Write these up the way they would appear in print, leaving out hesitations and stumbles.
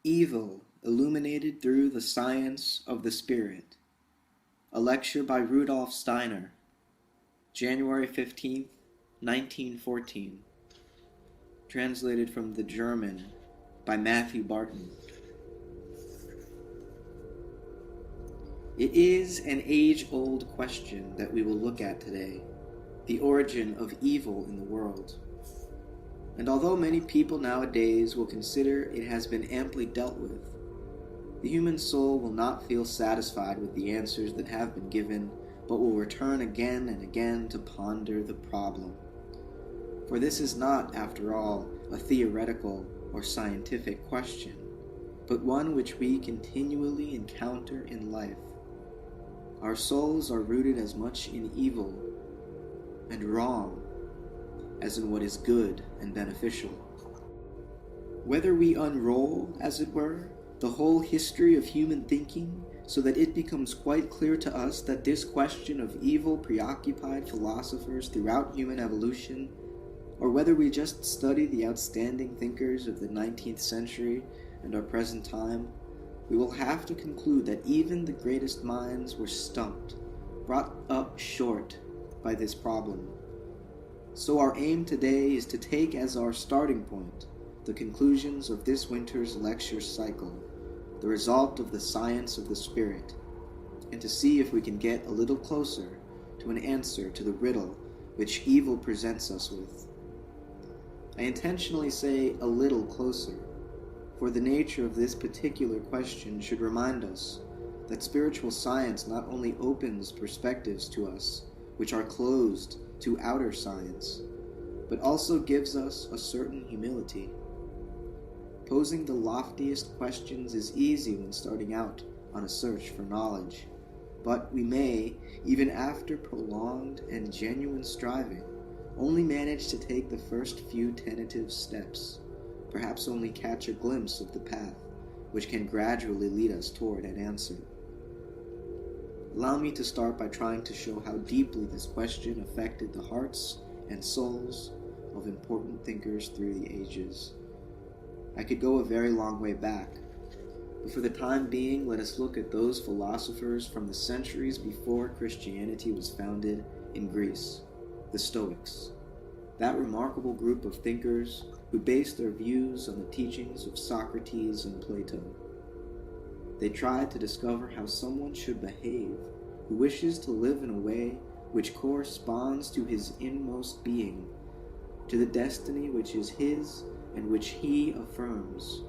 Evil Illuminated Through the Science of the Spirit. A lecture by Rudolf Steiner, January 15th, 1914. Translated from the German by Matthew Barton. It is an age-old question that we will look at today, the origin of evil in the world. And although many people nowadays will consider it has been amply dealt with, the human soul will not feel satisfied with the answers that have been given, but will return again and again to ponder the problem. For this is not, after all, a theoretical or scientific question, but one which we continually encounter in life. Our souls are rooted as much in evil and wrong as in what is good and beneficial. Whether we unroll, as it were, the whole history of human thinking, so that it becomes quite clear to us that this question of evil preoccupied philosophers throughout human evolution, or whether we just study the outstanding thinkers of the 19th century and our present time, we will have to conclude that even the greatest minds were stumped, brought up short by this problem. So our aim today is to take as our starting point the conclusions of this winter's lecture cycle, the result of the science of the spirit, and to see if we can get a little closer to an answer to the riddle which evil presents us with. I intentionally say a little closer, for the nature of this particular question should remind us that spiritual science not only opens perspectives to us which are closed to outer science, but also gives us a certain humility. Posing the loftiest questions is easy when starting out on a search for knowledge, but we may, even after prolonged and genuine striving, only manage to take the first few tentative steps, perhaps only catch a glimpse of the path which can gradually lead us toward an answer. Allow me to start by trying to show how deeply this question affected the hearts and souls of important thinkers through the ages. I could go a very long way back, but for the time being, let us look at those philosophers from the centuries before Christianity was founded in Greece, the Stoics, that remarkable group of thinkers who based their views on the teachings of Socrates and Plato. They tried to discover how someone should behave who wishes to live in a way which corresponds to his inmost being, to the destiny which is his and which he affirms.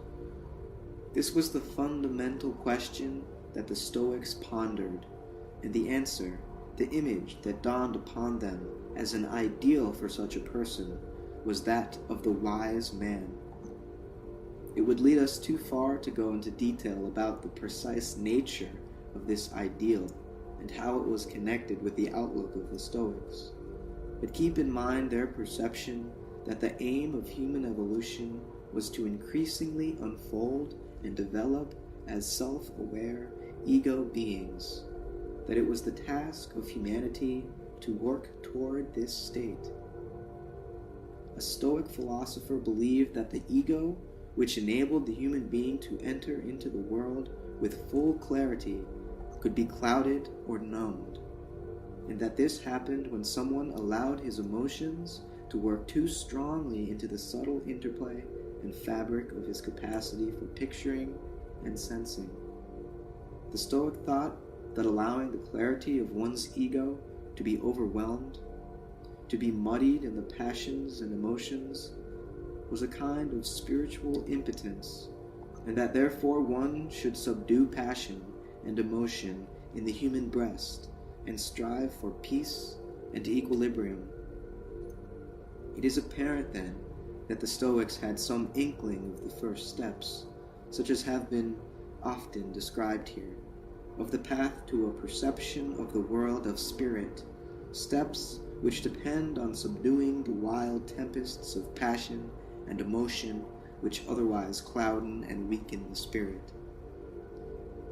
This was the fundamental question that the Stoics pondered, and the answer, the image that dawned upon them as an ideal for such a person, was that of the wise man. It would lead us too far to go into detail about the precise nature of this ideal and how it was connected with the outlook of the Stoics. But keep in mind their perception that the aim of human evolution was to increasingly unfold and develop as self-aware ego beings, that it was the task of humanity to work toward this state. A Stoic philosopher believed that the ego, which enabled the human being to enter into the world with full clarity, could be clouded or numbed, and that this happened when someone allowed his emotions to work too strongly into the subtle interplay and fabric of his capacity for picturing and sensing. The Stoic thought that allowing the clarity of one's ego to be overwhelmed, to be muddied in the passions and emotions, was a kind of spiritual impotence, and that therefore one should subdue passion and emotion in the human breast and strive for peace and equilibrium. It is apparent then that the Stoics had some inkling of the first steps, such as have been often described here, of the path to a perception of the world of spirit, steps which depend on subduing the wild tempests of passion and emotion which otherwise clouden and weaken the spirit.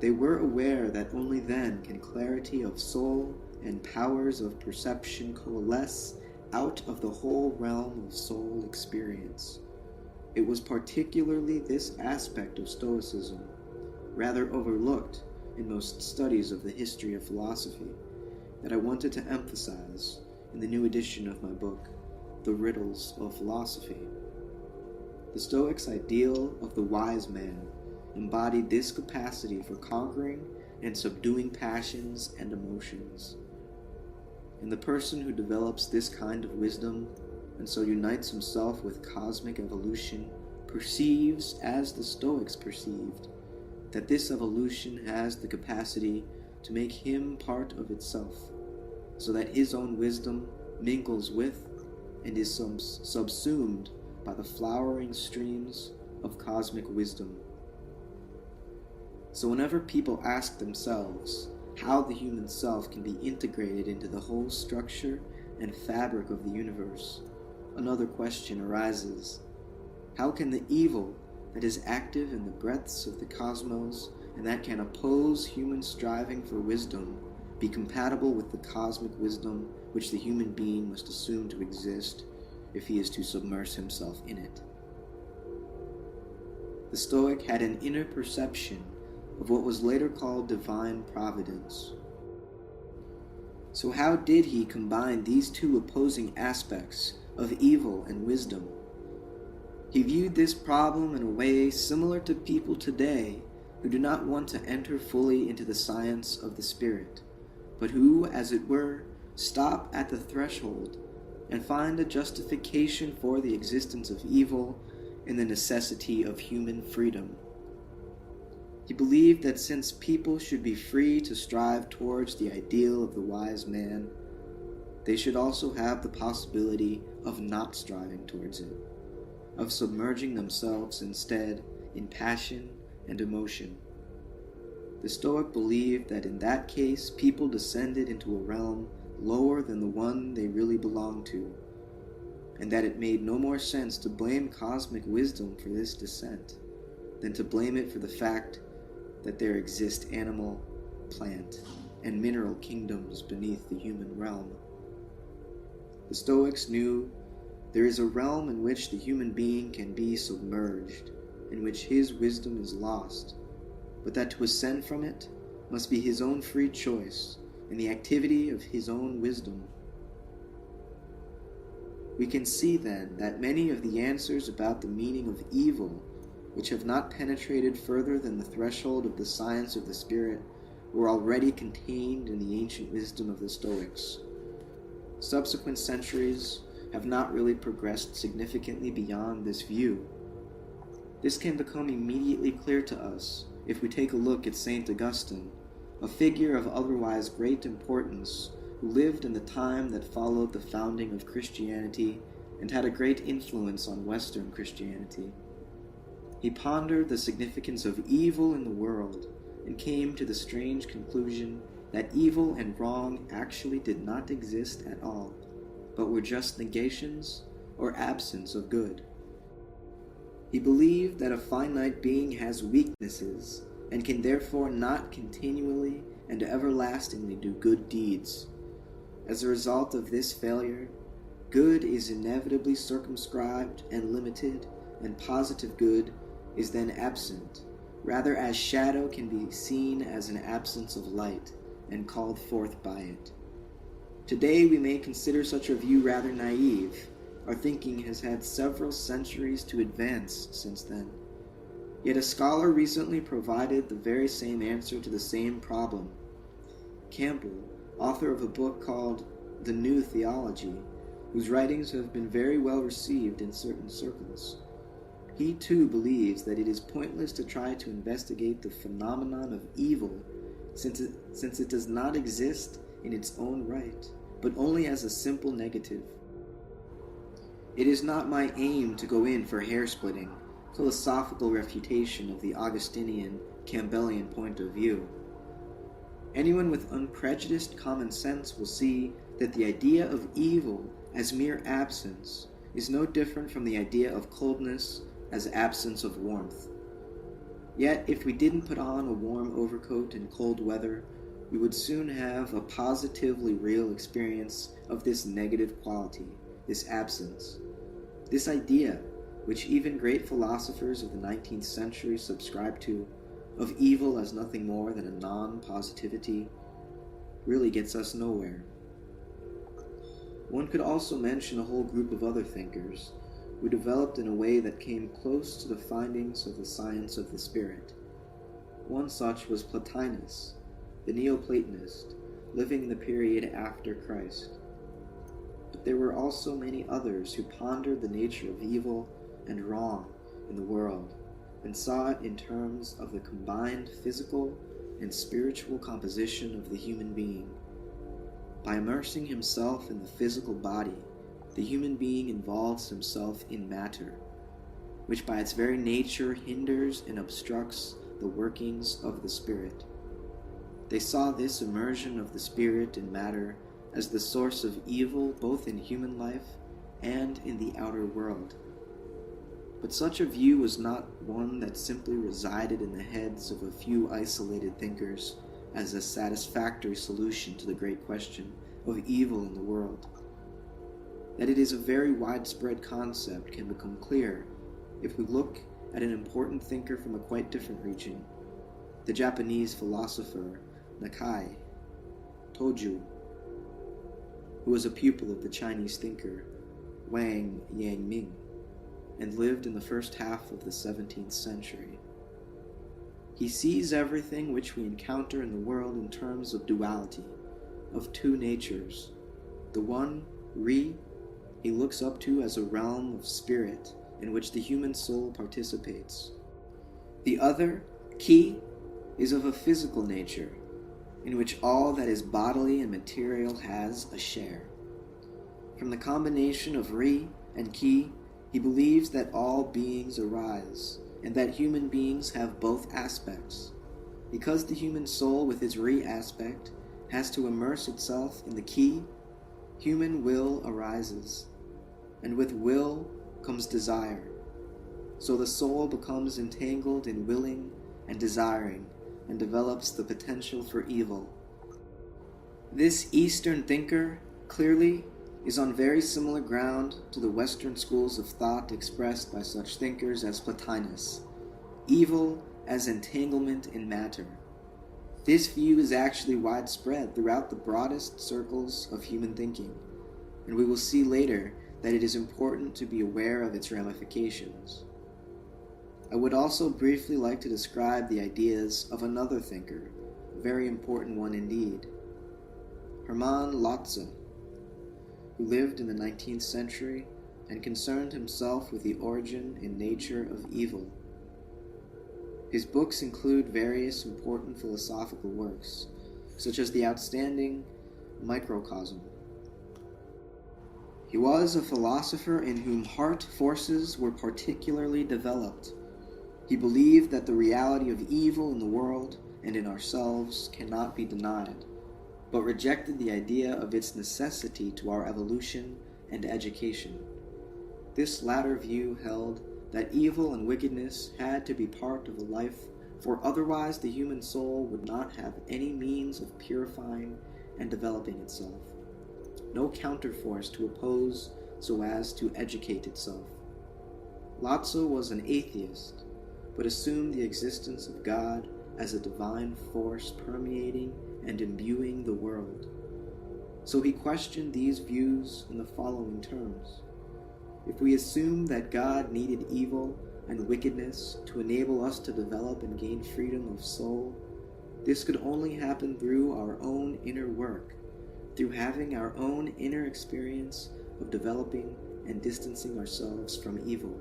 They were aware that only then can clarity of soul and powers of perception coalesce out of the whole realm of soul experience. it was particularly this aspect of Stoicism, rather overlooked in most studies of the history of philosophy, that I wanted to emphasize in the new edition of my book, The Riddles of Philosophy. The Stoics' ideal of the wise man embodied this capacity for conquering and subduing passions and emotions. And the person who develops this kind of wisdom and so unites himself with cosmic evolution perceives, as the Stoics perceived, that this evolution has the capacity to make him part of itself, so that his own wisdom mingles with and is subsumed by the flowering streams of cosmic wisdom. So whenever people ask themselves how the human self can be integrated into the whole structure and fabric of the universe, another question arises. How can the evil that is active in the breadths of the cosmos and that can oppose human striving for wisdom be compatible with the cosmic wisdom which the human being must assume to exist if he is to submerge himself in it? The Stoic had an inner perception of what was later called divine providence. So how did he combine these two opposing aspects of evil and wisdom? He viewed this problem in a way similar to people today who do not want to enter fully into the science of the spirit, but who, as it were, stop at the threshold and find a justification for the existence of evil in the necessity of human freedom. He believed that since people should be free to strive towards the ideal of the wise man, they should also have the possibility of not striving towards it, of submerging themselves instead in passion and emotion. The Stoic believed that in that case people descended into a realm lower than the one they really belonged to, and that it made no more sense to blame cosmic wisdom for this descent than to blame it for the fact that there exist animal, plant, and mineral kingdoms beneath the human realm. The Stoics knew there is a realm in which the human being can be submerged, in which his wisdom is lost, but that to ascend from it must be his own free choice and the activity of his own wisdom. We can see then that many of the answers about the meaning of evil, which have not penetrated further than the threshold of the science of the spirit, were already contained in the ancient wisdom of the Stoics. Subsequent centuries have not really progressed significantly beyond this view. This can become immediately clear to us if we take a look at St. Augustine, a figure of otherwise great importance who lived in the time that followed the founding of Christianity and had a great influence on Western Christianity. He pondered the significance of evil in the world and came to the strange conclusion that evil and wrong actually did not exist at all, but were just negations or absence of good. He believed that a finite being has weaknesses and can therefore not continually and everlastingly do good deeds. As a result of this failure, good is inevitably circumscribed and limited, and positive good is then absent, rather as shadow can be seen as an absence of light and called forth by it. Today we may consider such a view rather naive. Our thinking has had several centuries to advance since then. Yet a scholar recently provided the very same answer to the same problem. Campbell, author of a book called The New Theology, whose writings have been very well received in certain circles. He too believes that it is pointless to try to investigate the phenomenon of evil, since it does not exist in its own right, but only as a simple negative. It is not my aim to go in for hair-splitting, philosophical refutation of the Augustinian, Campbellian point of view. Anyone with unprejudiced common sense will see that the idea of evil as mere absence is no different from the idea of coldness as absence of warmth. Yet, if we didn't put on a warm overcoat in cold weather, we would soon have a positively real experience of this negative quality, this absence. This idea, which even great philosophers of the 19th century subscribed to, of evil as nothing more than a non-positivity, really gets us nowhere. One could also mention a whole group of other thinkers who developed in a way that came close to the findings of the science of the spirit. One such was Plotinus, the Neoplatonist, living in the period after Christ. But there were also many others who pondered the nature of evil and wrong in the world and saw it in terms of the combined physical and spiritual composition of the human being. By immersing himself in the physical body, the human being involves himself in matter, which by its very nature hinders and obstructs the workings of the spirit. They saw this immersion of the spirit in matter as the source of evil both in human life and in the outer world. But such a view was not one that simply resided in the heads of a few isolated thinkers as a satisfactory solution to the great question of evil in the world. That it is a very widespread concept can become clear if we look at an important thinker from a quite different region, the Japanese philosopher Nakai Toju, who was a pupil of the Chinese thinker Wang Yangming and lived in the first half of the 17th century. He sees everything which we encounter in the world in terms of duality, of two natures. The one, Ri, he looks up to as a realm of spirit in which the human soul participates. The other, Ki, is of a physical nature, in which all that is bodily and material has a share. From the combination of Ri and Ki, he believes that all beings arise, and that human beings have both aspects. Because the human soul with its Ri aspect has to immerse itself in the Ki, human will arises, and with will comes desire. So the soul becomes entangled in willing and desiring, and develops the potential for evil. This Eastern thinker, clearly, is on very similar ground to the Western schools of thought expressed by such thinkers as Plotinus, evil as entanglement in matter. This view is actually widespread throughout the broadest circles of human thinking, and we will see later that it is important to be aware of its ramifications. I would also briefly like to describe the ideas of another thinker, a very important one indeed, Hermann Lotze, who lived in the 19th century and concerned himself with the origin and nature of evil. His books include various important philosophical works, such as the outstanding Microcosm. He was a philosopher in whom heart forces were particularly developed. He believed that the reality of evil in the world and in ourselves cannot be denied, but rejected the idea of its necessity to our evolution and education. This latter view held that evil and wickedness had to be part of a life, for otherwise the human soul would not have any means of purifying and developing itself, no counterforce to oppose so as to educate itself. Lotze was an atheist, but assumed the existence of God as a divine force permeating and imbuing the world. So he questioned these views in the following terms. If we assume that God needed evil and wickedness to enable us to develop and gain freedom of soul, this could only happen through our own inner work, through having our own inner experience of developing and distancing ourselves from evil,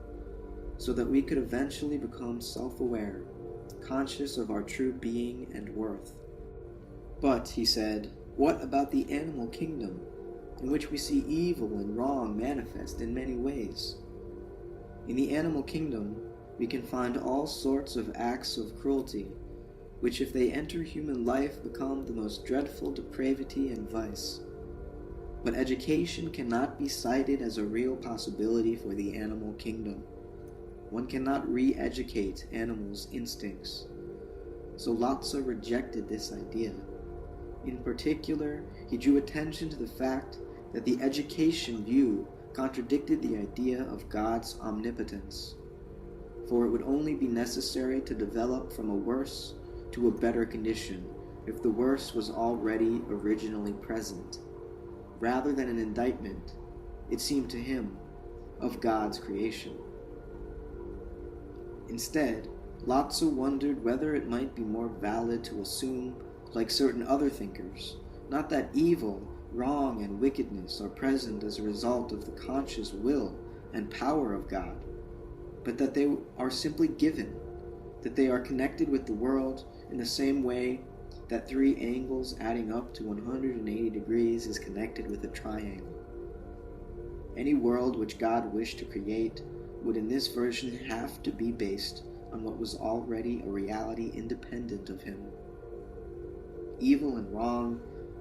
so that we could eventually become self-aware, conscious of our true being and worth. But, he said, what about the animal kingdom, in which we see evil and wrong manifest in many ways? In the animal kingdom, we can find all sorts of acts of cruelty, which if they enter human life become the most dreadful depravity and vice. But education cannot be cited as a real possibility for the animal kingdom. One cannot re-educate animals' instincts. So Lotze rejected this idea. In particular, he drew attention to the fact that the education view contradicted the idea of God's omnipotence, for it would only be necessary to develop from a worse to a better condition if the worse was already originally present, rather than an indictment, it seemed to him, of God's creation. Instead, Lotze wondered whether it might be more valid to assume, like certain other thinkers, not that evil, wrong, and wickedness are present as a result of the conscious will and power of God, but that they are simply given, that they are connected with the world in the same way that 3 angles adding up to 180 degrees is connected with a triangle. Any world which God wished to create would in this version have to be based on what was already a reality independent of him. Evil and wrong,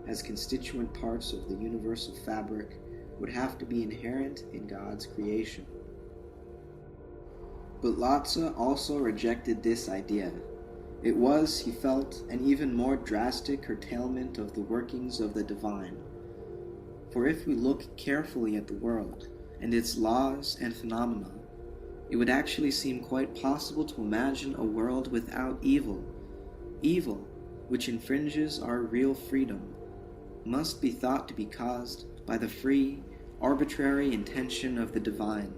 as constituent parts of the universal fabric, would have to be inherent in God's creation. But Lotze also rejected this idea. It was, he felt, an even more drastic curtailment of the workings of the divine. For if we look carefully at the world and its laws and phenomena, it would actually seem quite possible to imagine a world without evil. Evil, which infringes our real freedom, must be thought to be caused by the free, arbitrary intention of the divine.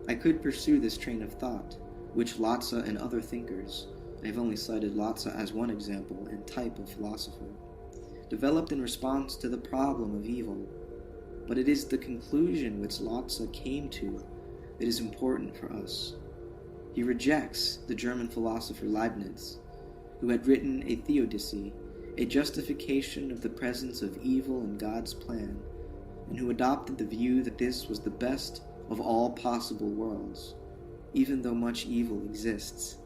I could pursue this train of thought, which Lotze and other thinkers, I have only cited Lotze as one example and type of philosopher, developed in response to the problem of evil, but it is the conclusion which Lotze came to that is important for us. He rejects the German philosopher Leibniz, who had written a theodicy, a justification of the presence of evil in God's plan, and who adopted the view that this was the best of all possible worlds, even though much evil exists.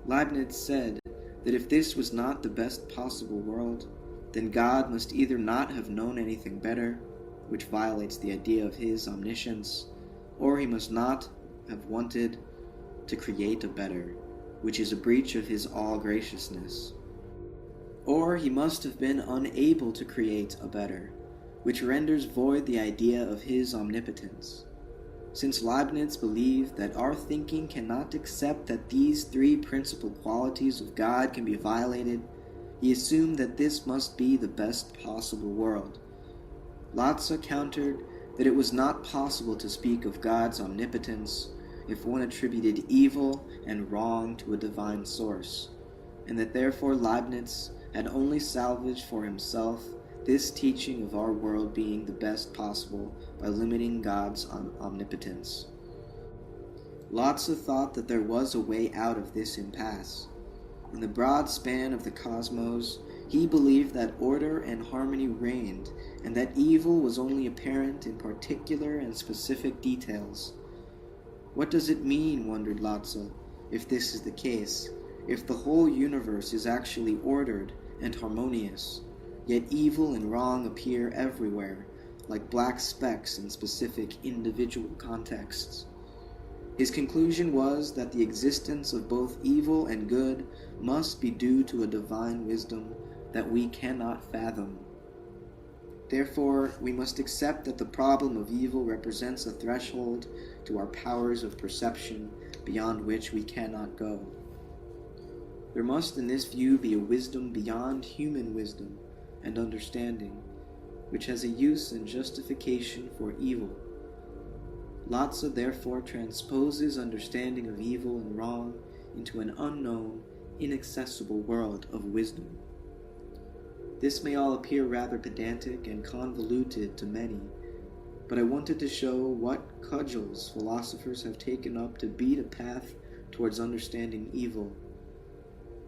Leibniz said that if this was not the best possible world, then God must either not have known anything better, which violates the idea of his omniscience, or he must not have wanted to create a better, which is a breach of his all-graciousness. Or he must have been unable to create a better, which renders void the idea of his omnipotence. Since Leibniz believed that our thinking cannot accept that these 3 principal qualities of God can be violated, he assumed that this must be the best possible world. Lotze countered that it was not possible to speak of God's omnipotence if one attributed evil and wrong to a divine source, and that therefore Leibniz had only salvaged for himself this teaching of our world being the best possible by limiting God's omnipotence. Lotze thought that there was a way out of this impasse. In the broad span of the cosmos, he believed that order and harmony reigned, and that evil was only apparent in particular and specific details. What does it mean, wondered Lotze, if this is the case, if the whole universe is actually ordered and harmonious, yet evil and wrong appear everywhere, like black specks in specific individual contexts? His conclusion was that the existence of both evil and good must be due to a divine wisdom that we cannot fathom. Therefore, we must accept that the problem of evil represents a threshold to our powers of perception beyond which we cannot go. There must in this view be a wisdom beyond human wisdom and understanding, which has a use and justification for evil. Lotze therefore transposes understanding of evil and wrong into an unknown, inaccessible world of wisdom. This may all appear rather pedantic and convoluted to many, but I wanted to show what cudgels philosophers have taken up to beat a path towards understanding evil,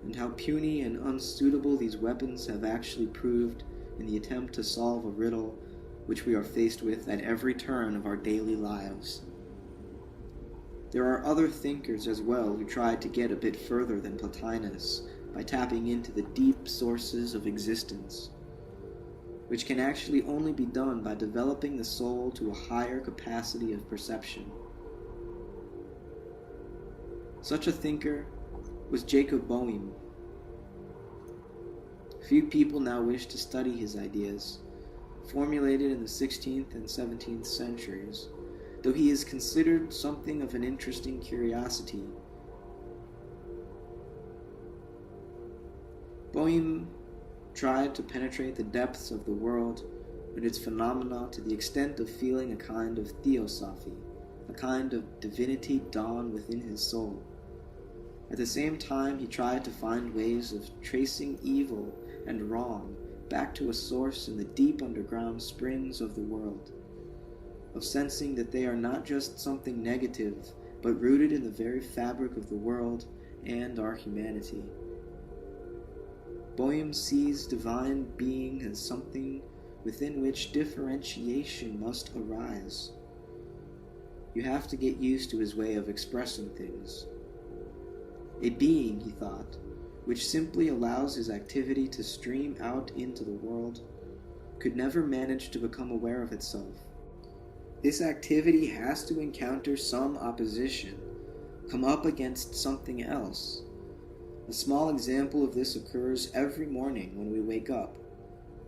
and how puny and unsuitable these weapons have actually proved in the attempt to solve a riddle which we are faced with at every turn of our daily lives. There are other thinkers as well who tried to get a bit further than Plotinus by tapping into the deep sources of existence, which can actually only be done by developing the soul to a higher capacity of perception. Such a thinker was Jacob Boehme. Few people now wish to study his ideas, formulated in the 16th and 17th centuries, though he is considered something of an interesting curiosity. Boehm tried to penetrate the depths of the world and its phenomena to the extent of feeling a kind of theosophy, a kind of divinity dawn within his soul. At the same time, he tried to find ways of tracing evil and wrong back to a source in the deep underground springs of the world, of sensing that they are not just something negative, but rooted in the very fabric of the world and our humanity. Boehm sees divine being as something within which differentiation must arise. You have to get used to his way of expressing things. A being, he thought, which simply allows his activity to stream out into the world, could never manage to become aware of itself. This activity has to encounter some opposition, come up against something else. A small example of this occurs every morning when we wake up.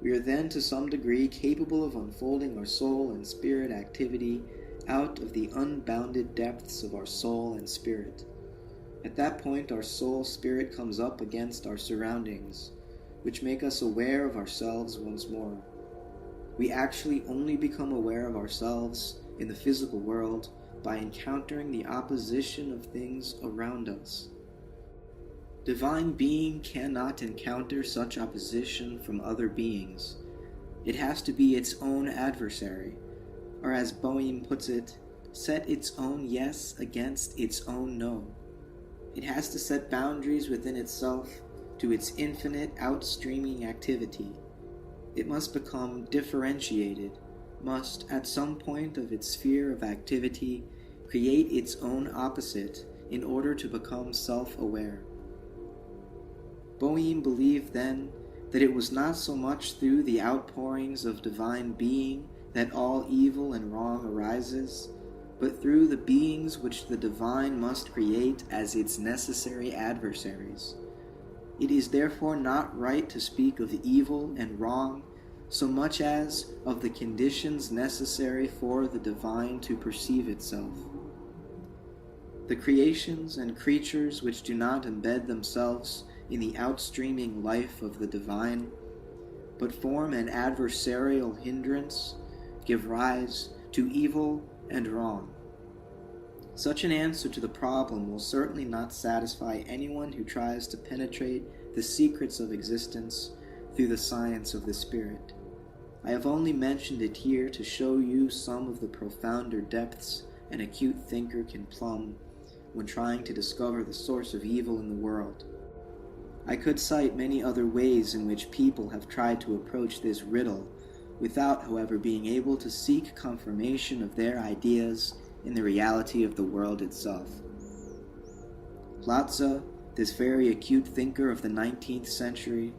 We are then to some degree capable of unfolding our soul and spirit activity out of the unbounded depths of our soul and spirit. At that point, our soul-spirit comes up against our surroundings, which make us aware of ourselves once more. We actually only become aware of ourselves in the physical world by encountering the opposition of things around us. Divine being cannot encounter such opposition from other beings. It has to be its own adversary, or as Boehm puts it, set its own yes against its own no. It has to set boundaries within itself to its infinite outstreaming activity. It must become differentiated, must, at some point of its sphere of activity, create its own opposite in order to become self-aware. Boehm believed then that it was not so much through the outpourings of divine being that all evil and wrong arises, but through the beings which the divine must create as its necessary adversaries. It is therefore not right to speak of evil and wrong so much as of the conditions necessary for the divine to perceive itself. The creations and creatures which do not embed themselves in the outstreaming life of the divine, but form an adversarial hindrance, give rise to evil and wrong. Such an answer to the problem will certainly not satisfy anyone who tries to penetrate the secrets of existence through the science of the spirit. I have only mentioned it here to show you some of the profounder depths an acute thinker can plumb when trying to discover the source of evil in the world. I could cite many other ways in which people have tried to approach this riddle, without, however, being able to seek confirmation of their ideas in the reality of the world itself. Lotze, this very acute thinker of the 19th century,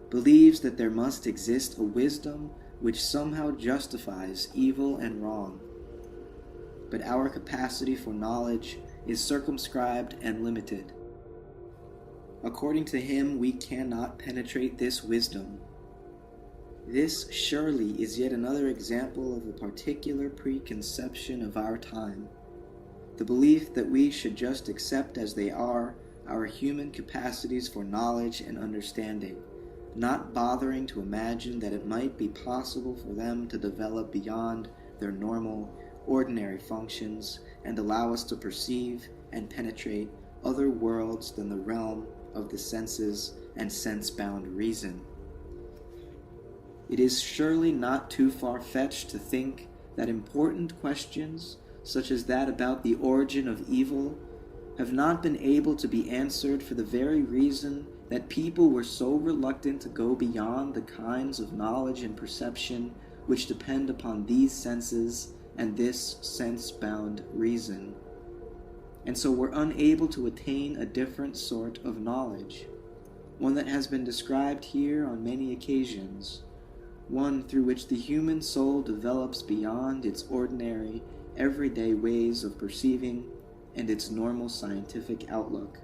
believes that there must exist a wisdom which somehow justifies evil and wrong. But our capacity for knowledge is circumscribed and limited. According to him, we cannot penetrate this wisdom. This surely is yet another example of a particular preconception of our time, the belief that we should just accept as they are our human capacities for knowledge and understanding, not bothering to imagine that it might be possible for them to develop beyond their normal, ordinary functions and allow us to perceive and penetrate other worlds than the realm of the senses and sense-bound reason. It is surely not too far-fetched to think that important questions, such as that about the origin of evil, have not been able to be answered for the very reason that people were so reluctant to go beyond the kinds of knowledge and perception which depend upon these senses and this sense-bound reason, and so were unable to attain a different sort of knowledge, one that has been described here on many occasions, one through which the human soul develops beyond its ordinary, everyday ways of perceiving and its normal scientific outlook.